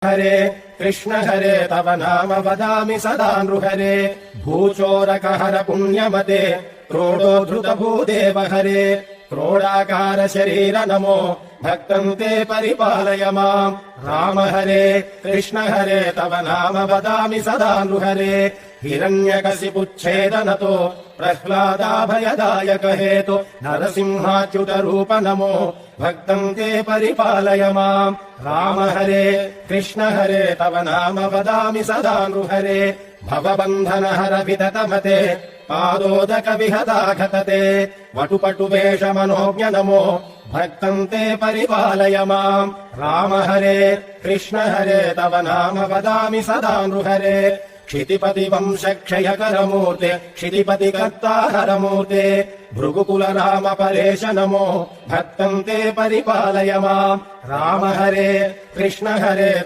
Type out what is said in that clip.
हरे कृष्ण हरे तव नाम वदामि सदा नृहरे भूचोरकहर पुण्यमते क्रोडोद्धृत भूदेव हरे क्रोडाकार शरीर नमो भक्तं ते परिपालय माम् राम हरे कृष्ण हरे तव नाम वदामि सदा नृहरे हिरण्यकशिपुच्छेदनतो प्रह्लादाभयदायक हेतु नरसिंहाच्युत रूप नमो भक्तं ते परिपालय माम् राम हरे कृष्ण हरे तव नाम वदामि सदा नृहरे भवबन्धनहर विततमते पादोदक विहताघतते वटुपटुवेष मनोज्ञ नमो भक्तं ते परिपालय माम् राम हरे कृष्ण हरे तव नाम वदामि सदा नृहरे क्षितिपति वंशक्षयकरमूर्ते क्षितिपति कर्ताहरमूर्ते भृगुकुल राम परेश नमो भक्तं ते परिपालय माम् राम हरे कृष्ण हरे